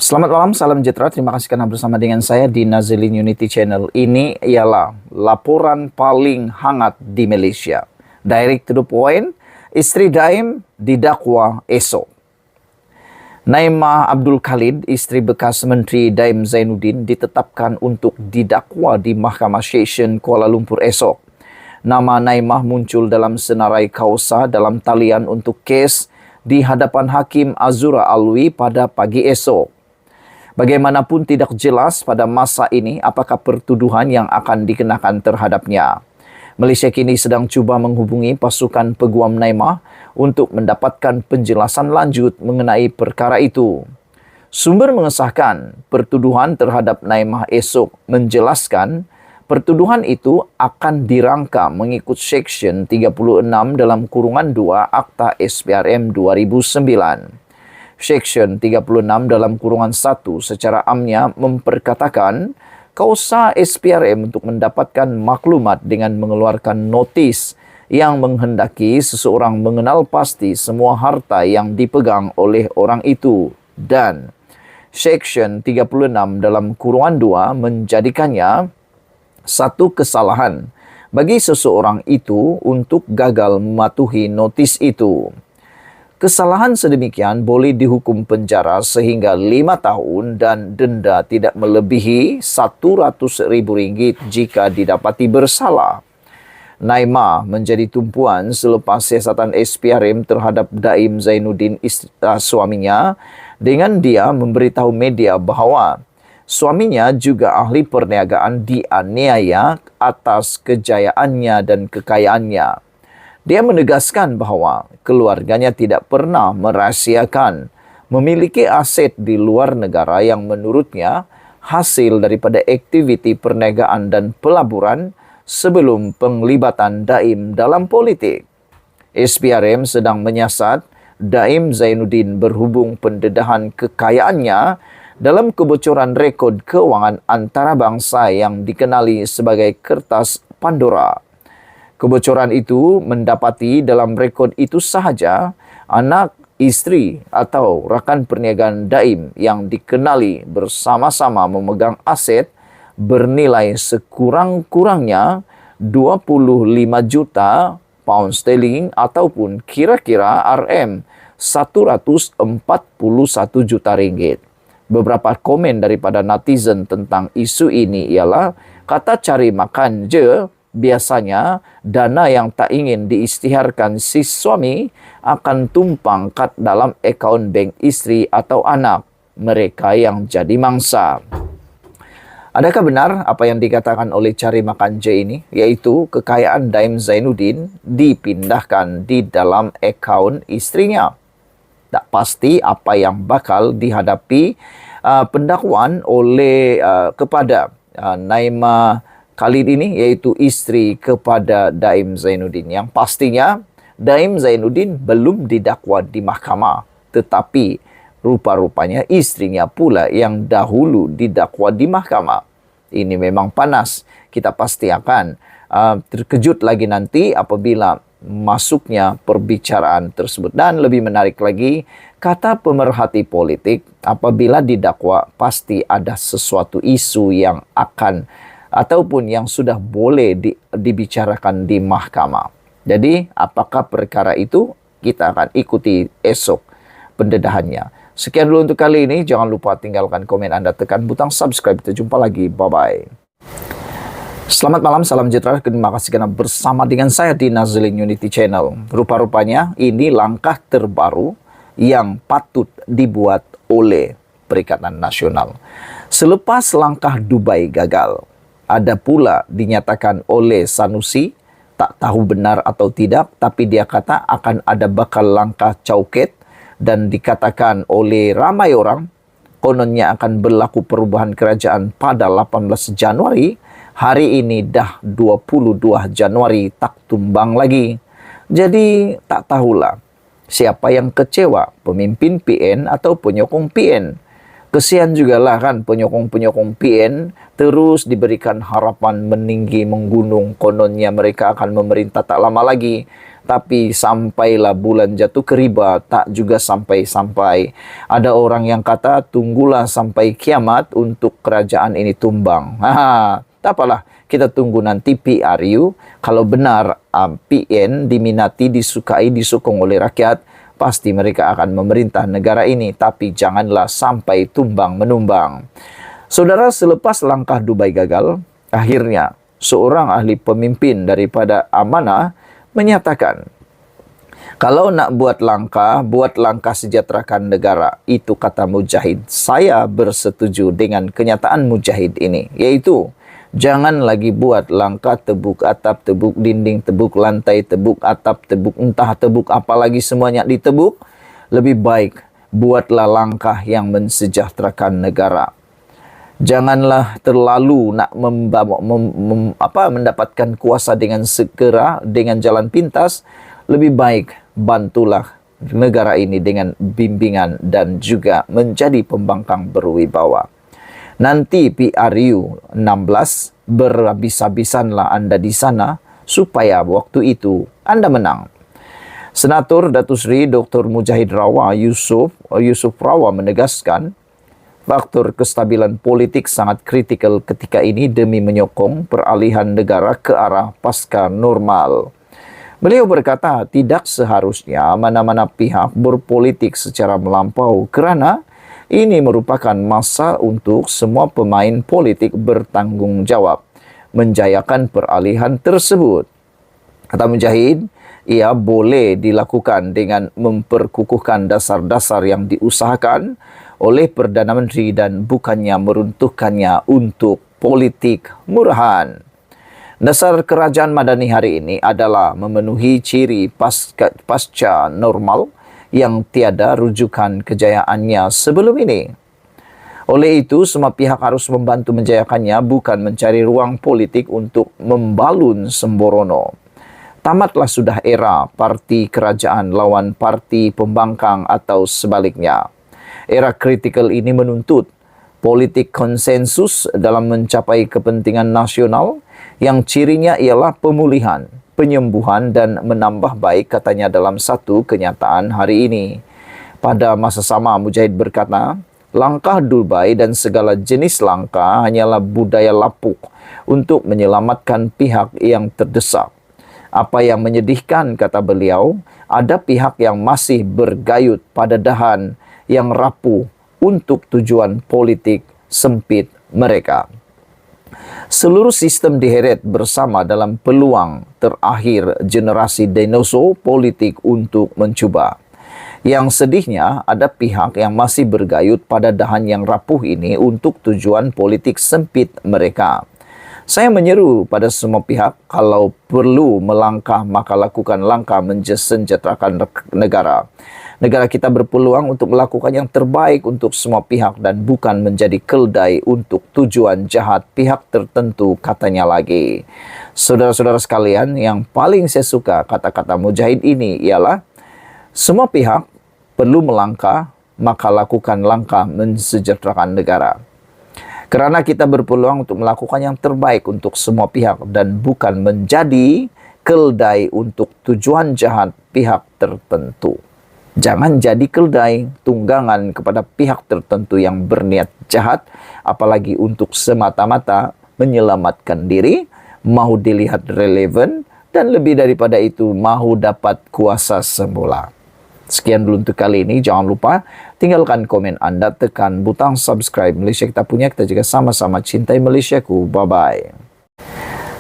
Selamat malam, salam sejahtera. Terima kasih karena bersama dengan saya di Nazilin Unity Channel. Ini ialah laporan paling hangat di Malaysia. Direct to the point, isteri Daim didakwa esok. Naimah Abdul Khalid, isteri bekas Menteri Daim Zainuddin, ditetapkan untuk didakwa di Mahkamah Session Kuala Lumpur esok. Nama Naimah muncul dalam senarai kausa dalam talian untuk kes di hadapan Hakim Azura Alwi pada pagi esok. Bagaimanapun tidak jelas pada masa ini apakah pertuduhan yang akan dikenakan terhadapnya. Malaysia kini sedang cuba menghubungi pasukan peguam Naimah untuk mendapatkan penjelasan lanjut mengenai perkara itu. Sumber mengesahkan pertuduhan terhadap Naimah esok menjelaskan pertuduhan itu akan dirangka mengikut Seksyen 36 dalam kurungan 2 Akta SPRM 2009. Seksyen 36 dalam kurungan 1 secara amnya memperkatakan kausa SPRM untuk mendapatkan maklumat dengan mengeluarkan notis yang menghendaki seseorang mengenal pasti semua harta yang dipegang oleh orang itu, dan Seksyen 36 dalam kurungan 2 menjadikannya satu kesalahan bagi seseorang itu untuk gagal mematuhi notis itu. Kesalahan sedemikian boleh dihukum penjara sehingga 5 tahun dan denda tidak melebihi RM100,000 jika didapati bersalah. Naimah menjadi tumpuan selepas siasatan SPRM terhadap Daim Zainuddin suaminya dengan dia memberitahu media bahawa suaminya juga ahli perniagaan dianiaya atas kejayaannya dan kekayaannya. Dia menegaskan bahawa keluarganya tidak pernah merahsiakan memiliki aset di luar negara yang menurutnya hasil daripada aktiviti perniagaan dan pelaburan sebelum penglibatan Daim dalam politik. SPRM sedang menyiasat Daim Zainuddin berhubung pendedahan kekayaannya dalam kebocoran rekod kewangan antarabangsa yang dikenali sebagai Kertas Pandora. Kebocoran itu mendapati dalam rekod itu sahaja anak, isteri atau rakan perniagaan Daim yang dikenali bersama-sama memegang aset bernilai sekurang-kurangnya 25 juta pound sterling ataupun kira-kira RM141 juta ringgit. Beberapa komen daripada netizen tentang isu ini ialah kata cari makan je. Biasanya, dana yang tak ingin diisytiharkan si suami akan tumpang kat dalam akaun bank isteri atau anak mereka yang jadi mangsa. Adakah benar apa yang dikatakan oleh cari makan J ini, iaitu kekayaan Daim Zainuddin dipindahkan di dalam akaun istrinya? Tak pasti apa yang bakal dihadapi pendakwaan oleh kepada Naimah Khalid ini, iaitu isteri kepada Daim Zainuddin. Yang pastinya Daim Zainuddin belum didakwa di mahkamah, tetapi rupa-rupanya istrinya pula yang dahulu didakwa di mahkamah. Ini memang panas. Kita pasti akan terkejut lagi nanti apabila masuknya perbicaraan tersebut. Dan lebih menarik lagi, kata pemerhati politik, apabila didakwa pasti ada sesuatu isu yang akan ataupun yang sudah boleh dibicarakan di mahkamah. Jadi, apakah perkara itu? Kita akan ikuti esok pendedahannya. Sekian dulu untuk kali ini. Jangan lupa tinggalkan komen Anda, tekan butang subscribe. Kita jumpa lagi. Bye-bye. Selamat malam, salam sejahtera. Terima kasih karena bersama dengan saya di Nazilin Unity Channel. Rupa-rupanya ini langkah terbaru yang patut dibuat oleh Perikatan Nasional. Selepas langkah Dubai gagal, ada pula dinyatakan oleh Sanusi, tak tahu benar atau tidak, tapi dia kata akan ada bakal langkah Chowket, dan dikatakan oleh ramai orang, kononnya akan berlaku perubahan kerajaan pada 18 Januari, hari ini dah 22 Januari tak tumbang lagi. Jadi tak tahulah siapa yang kecewa, pemimpin PN atau penyokong PN. Kesian jugalah kan penyokong-penyokong PN terus diberikan harapan meninggi menggunung, kononnya mereka akan memerintah tak lama lagi. Tapi sampailah bulan jatuh ke riba, tak juga sampai-sampai. Ada orang yang kata, tunggulah sampai kiamat untuk kerajaan ini tumbang. Tak apalah, kita tunggu nanti PRU. Kalau benar PN diminati, disukai, disokong oleh rakyat, pasti mereka akan memerintah negara ini. Tapi janganlah sampai tumbang-menumbang. Saudara, selepas langkah Dubai gagal, akhirnya seorang ahli pemimpin daripada Amanah menyatakan, kalau nak buat langkah sejahterakan negara. Itu kata Mujahid. Saya bersetuju dengan kenyataan Mujahid ini, yaitu jangan lagi buat langkah tebuk atap, tebuk dinding, tebuk lantai, tebuk atap, tebuk entah tebuk apalagi semuanya ditebuk. Lebih baik buatlah langkah yang mensejahterakan negara. Janganlah terlalu nak mendapatkan kuasa dengan segera, dengan jalan pintas. Lebih baik bantulah negara ini dengan bimbingan dan juga menjadi pembangkang berwibawa. Nanti PRU 16 berhabis-habisanlah Anda di sana supaya waktu itu Anda menang. Senator Datuk Seri Dr. Mujahid Rawa Yusuf Rawa menegaskan, faktor kestabilan politik sangat kritikal ketika ini demi menyokong peralihan negara ke arah pasca normal. Beliau berkata, tidak seharusnya mana-mana pihak berpolitik secara melampau kerana ini merupakan masa untuk semua pemain politik bertanggung jawab menjayakan peralihan tersebut. Kata Mujahid, ia boleh dilakukan dengan memperkukuhkan dasar-dasar yang diusahakan oleh Perdana Menteri dan bukannya meruntuhkannya untuk politik murahan. Dasar kerajaan Madani hari ini adalah memenuhi ciri pasca normal yang tiada rujukan kejayaannya sebelum ini. Oleh itu, semua pihak harus membantu menjayakannya, bukan mencari ruang politik untuk membalun sembrono. Tamatlah sudah era parti kerajaan lawan parti pembangkang atau sebaliknya. Era kritikal ini menuntut politik konsensus dalam mencapai kepentingan nasional yang cirinya ialah pemulihan, penyembuhan dan menambah baik, katanya dalam satu kenyataan hari ini. Pada masa sama, Mujahid berkata, langkah Dubai dan segala jenis langkah hanyalah budaya lapuk untuk menyelamatkan pihak yang terdesak. Apa yang menyedihkan, kata beliau, ada pihak yang masih bergayut pada dahan yang rapuh untuk tujuan politik sempit mereka. Seluruh sistem diheret bersama dalam peluang terakhir generasi dinosaur politik untuk mencuba. Yang sedihnya, ada pihak yang masih bergayut pada dahan yang rapuh ini untuk tujuan politik sempit mereka. Saya menyeru pada semua pihak, kalau perlu melangkah, maka lakukan langkah mensejahterakan negara. Negara kita berpeluang untuk melakukan yang terbaik untuk semua pihak dan bukan menjadi keldai untuk tujuan jahat pihak tertentu, katanya lagi. Saudara-saudara sekalian, yang paling saya suka kata-kata Mujahid ini ialah semua pihak perlu melangkah, maka lakukan langkah mensejahterakan negara. Kerana kita berpeluang untuk melakukan yang terbaik untuk semua pihak dan bukan menjadi keldai untuk tujuan jahat pihak tertentu. Jangan jadi keldai tunggangan kepada pihak tertentu yang berniat jahat, apalagi untuk semata-mata menyelamatkan diri, mahu dilihat relevan, dan lebih daripada itu mahu dapat kuasa semula. Sekian dulu untuk kali ini. Jangan lupa tinggalkan komen Anda, tekan butang subscribe. Malaysia kita punya, kita juga sama-sama cintai Malaysiaku. Bye-bye.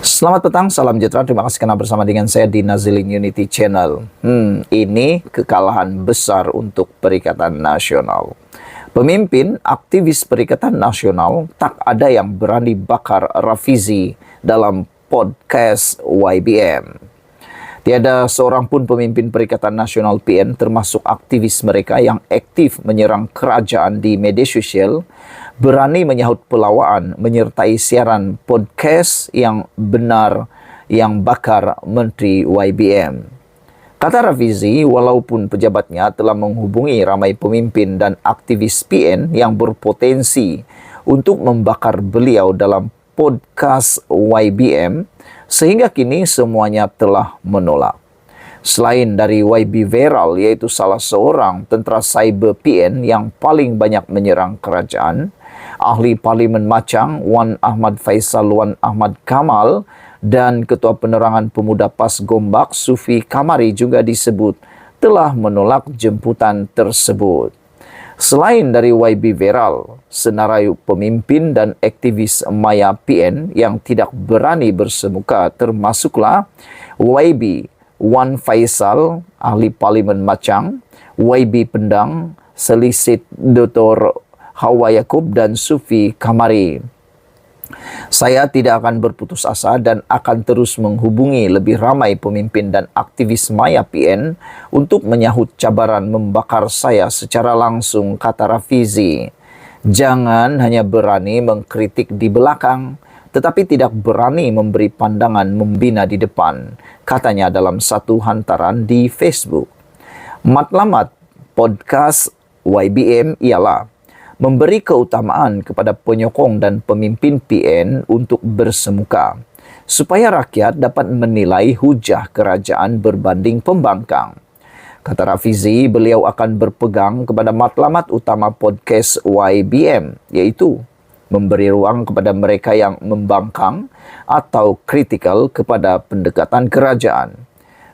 Selamat petang, salam sejahtera. Terima kasih karena bersama dengan saya di Nazilin Unity Channel. Ini kekalahan besar untuk Perikatan Nasional. Pemimpin aktivis Perikatan Nasional tak ada yang berani bakar Rafizi dalam podcast YBM. Tiada seorang pun pemimpin Perikatan Nasional PN termasuk aktivis mereka yang aktif menyerang kerajaan di media sosial berani menyahut pelawaan menyertai siaran podcast yang benar yang bakar Menteri YBM. Kata Rafizi, walaupun pejabatnya telah menghubungi ramai pemimpin dan aktivis PN yang berpotensi untuk membakar beliau dalam podcast YBM, sehingga kini semuanya telah menolak. Selain dari YB Viral, yaitu salah seorang tentara cyber PN yang paling banyak menyerang kerajaan, ahli Parlimen Machang Wan Ahmad Faisal Wan Ahmad Kamal dan Ketua Penerangan Pemuda PAS Gombak Sufi Kamari juga disebut telah menolak jemputan tersebut. Selain dari YB Viral, senarai pemimpin dan aktivis Maya PN yang tidak berani bersemuka termasuklah YB Wan Faisal, ahli Parlimen Machang, YB Pendang, Selisit Dr. Hawa Yaakob dan Sufi Kamari. Saya tidak akan berputus asa dan akan terus menghubungi lebih ramai pemimpin dan aktivis Maya PN untuk menyahut cabaran membakar saya secara langsung, kata Rafizi. Jangan hanya berani mengkritik di belakang, tetapi tidak berani memberi pandangan membina di depan, katanya dalam satu hantaran di Facebook. Matlamat podcast YBM ialah memberi keutamaan kepada penyokong dan pemimpin PN untuk bersemuka, supaya rakyat dapat menilai hujah kerajaan berbanding pembangkang. Kata Rafizi, beliau akan berpegang kepada matlamat utama podcast YBM, yaitu memberi ruang kepada mereka yang membangkang atau kritikal kepada pendekatan kerajaan.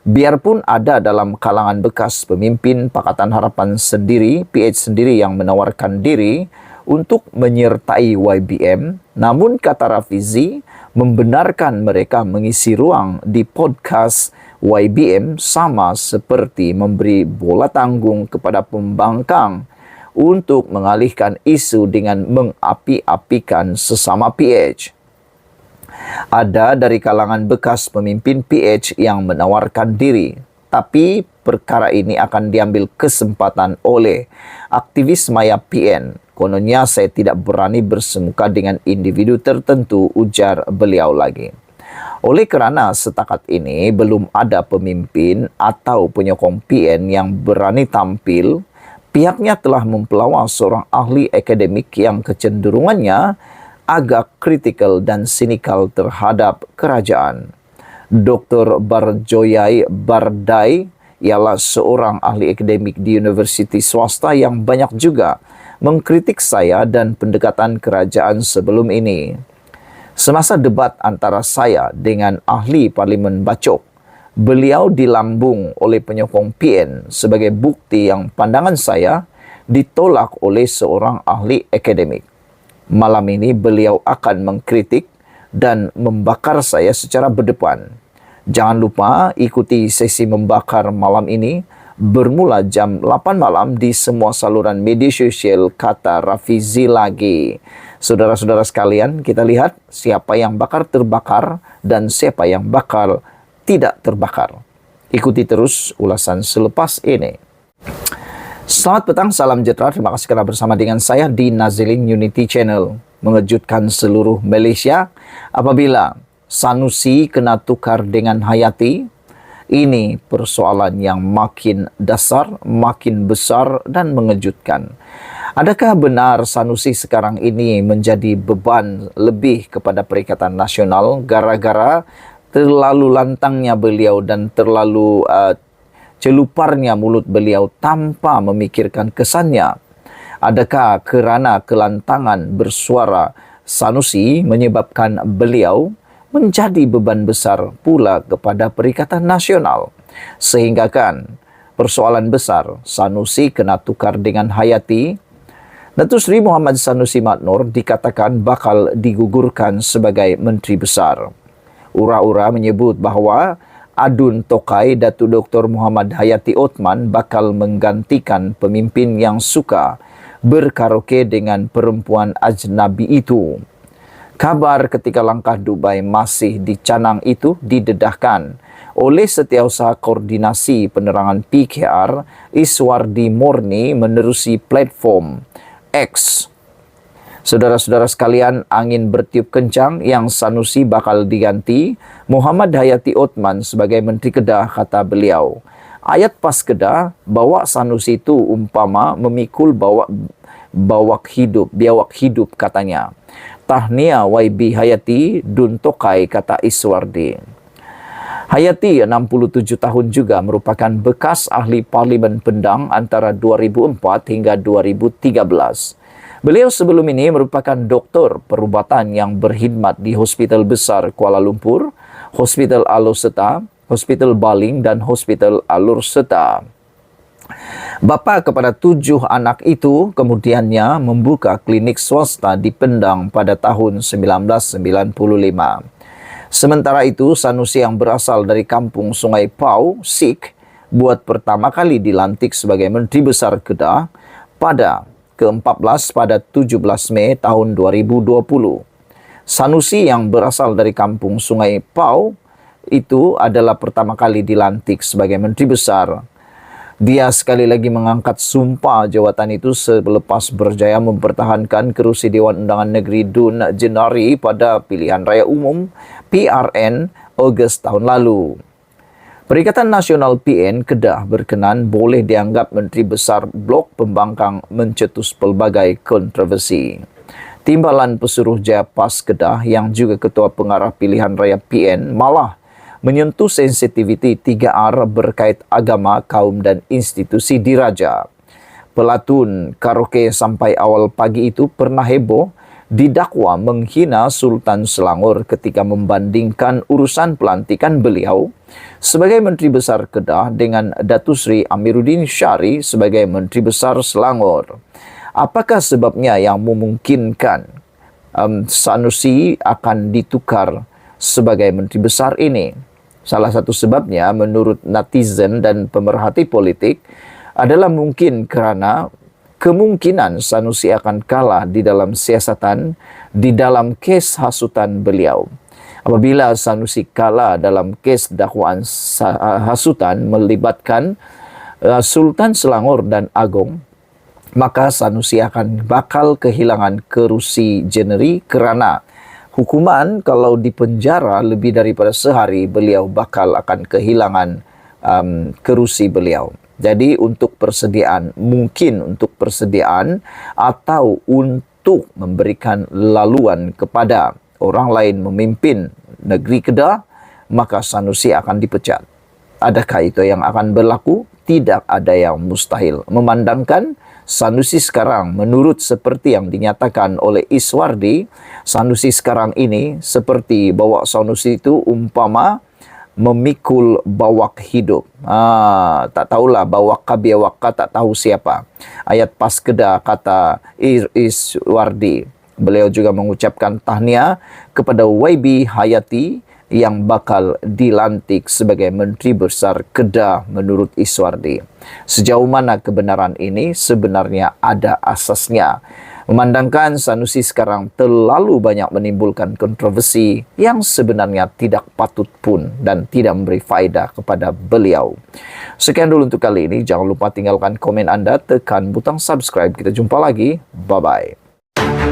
Biarpun ada dalam kalangan bekas pemimpin Pakatan Harapan sendiri, PH sendiri yang menawarkan diri untuk menyertai YBM, namun kata Rafizi, membenarkan mereka mengisi ruang di podcast YBM sama seperti memberi bola tanggung kepada pembangkang untuk mengalihkan isu dengan mengapi-apikan sesama PH. Ada dari kalangan bekas pemimpin PH yang menawarkan diri, tapi perkara ini akan diambil kesempatan oleh aktivis Maya PN. Kononnya saya tidak berani bersemuka dengan individu tertentu, ujar beliau lagi. Oleh kerana setakat ini belum ada pemimpin atau penyokong PN yang berani tampil, pihaknya telah mempelawa seorang ahli akademik yang kecenderungannya agak kritikal dan sinikal terhadap kerajaan. Dr. Barjoyai Bardai ialah seorang ahli akademik di universiti swasta yang banyak juga mengkritik saya dan pendekatan kerajaan sebelum ini. Semasa debat antara saya dengan ahli Parlimen Bacok, beliau dilambung oleh penyokong PN sebagai bukti yang pandangan saya ditolak oleh seorang ahli akademik. Malam ini beliau akan mengkritik dan membakar saya secara berdepan. Jangan lupa ikuti sesi membakar malam ini bermula jam 8 malam di semua saluran media sosial, kata Rafizi lagi. Saudara-saudara sekalian, kita lihat siapa yang bakal terbakar dan siapa yang bakal tidak terbakar. Ikuti terus ulasan selepas ini. Selamat petang, salam sejahtera. Terima kasih kerana bersama dengan saya di Nazilin Unity Channel. Mengejutkan seluruh Malaysia apabila Sanusi kena tukar dengan Hayati. Ini persoalan yang makin dasar, makin besar dan mengejutkan. Adakah benar Sanusi sekarang ini menjadi beban lebih kepada Perikatan Nasional gara-gara terlalu lantangnya beliau dan terlalu celuparnya mulut beliau tanpa memikirkan kesannya? Adakah kerana kelantangan bersuara Sanusi menyebabkan beliau menjadi beban besar pula kepada Perikatan Nasional? Sehingga kan persoalan besar Sanusi kena tukar dengan Hayati. Datuk Seri Muhammad Sanusi Maknor dikatakan bakal digugurkan sebagai Menteri Besar. Ura-ura menyebut bahawa Adun Tokai Datuk Dr. Muhammad Hayati Othman bakal menggantikan pemimpin yang suka berkaraoke dengan perempuan ajnabi itu. Kabar ketika langkah Dubai masih dicanang itu didedahkan oleh Setiausaha Koordinasi Penerangan PKR Iswardi Morni menerusi platform X. Saudara-saudara sekalian, angin bertiup kencang yang Sanusi bakal diganti Muhammad Hayati Othman sebagai Menteri Kedah, kata beliau. Ayat pas Kedah, bawa Sanusi itu umpama memikul biawak hidup katanya. Tahniah YB Hayati Dun Tokai, kata Iswardi. Hayati, 67 tahun juga, merupakan bekas ahli Parlimen Pendang antara 2004 hingga 2013. Beliau sebelum ini merupakan doktor perubatan yang berkhidmat di Hospital Besar Kuala Lumpur, Hospital Alor Setar, Hospital Baling dan Hospital Alor Setar. Bapa kepada 7 anak itu kemudiannya membuka klinik swasta di Pendang pada tahun 1995. Sementara itu, Sanusi yang berasal dari kampung Sungai Pau, Sik, buat pertama kali dilantik sebagai Menteri Besar Kedah pada ke-14 pada 17 Mei tahun 2020. Sanusi yang berasal dari kampung Sungai Pau itu adalah pertama kali dilantik sebagai Menteri Besar. Dia sekali lagi mengangkat sumpah jawatan itu selepas berjaya mempertahankan kerusi Dewan Undangan Negeri Dun Jenari pada pilihan raya umum PRN Ogos tahun lalu. Perikatan Nasional PN Kedah berkenan boleh dianggap Menteri Besar Blok Pembangkang mencetus pelbagai kontroversi. Timbalan Pesuruh Jayapas Kedah yang juga Ketua Pengarah Pilihan Raya PN malah menyentuh sensitiviti 3R berkait agama, kaum dan institusi diraja. Pelatun karaoke sampai awal pagi itu pernah heboh didakwa menghina Sultan Selangor ketika membandingkan urusan pelantikan beliau sebagai Menteri Besar Kedah dengan Datuk Seri Amiruddin Syari sebagai Menteri Besar Selangor. Apakah sebabnya yang memungkinkan Sanusi akan ditukar sebagai Menteri Besar ini? Salah satu sebabnya menurut netizen dan pemerhati politik adalah mungkin kerana kemungkinan Sanusi akan kalah di dalam siasatan di dalam kes hasutan beliau. Apabila Sanusi kalah dalam kes dakwaan hasutan melibatkan Sultan Selangor dan Agong, maka Sanusi akan bakal kehilangan kerusi Jeneri kerana hukuman kalau dipenjara lebih daripada sehari, beliau bakal akan kehilangan kerusi beliau. Jadi mungkin untuk persediaan atau untuk memberikan laluan kepada orang lain memimpin negeri Kedah, maka Sanusi akan dipecat. Adakah itu yang akan berlaku? Tidak ada yang mustahil. Memandangkan Sanusi sekarang, menurut seperti yang dinyatakan oleh Iswardi, Sanusi sekarang ini seperti bawa Sanusi itu umpama memikul bawak hidup. Tak tahulah bawak ka biawak ka, tak tahu siapa. Ayat pas Kedah kata Iswardi. Beliau juga mengucapkan tahniah kepada YB Hayati yang bakal dilantik sebagai Menteri Besar Kedah menurut Iswardi. Sejauh mana kebenaran ini? Sebenarnya ada asasnya. Memandangkan Sanusi sekarang terlalu banyak menimbulkan kontroversi yang sebenarnya tidak patut pun dan tidak memberi faedah kepada beliau. Sekian dulu untuk kali ini. Jangan lupa tinggalkan komen anda, tekan butang subscribe. Kita jumpa lagi. Bye-bye.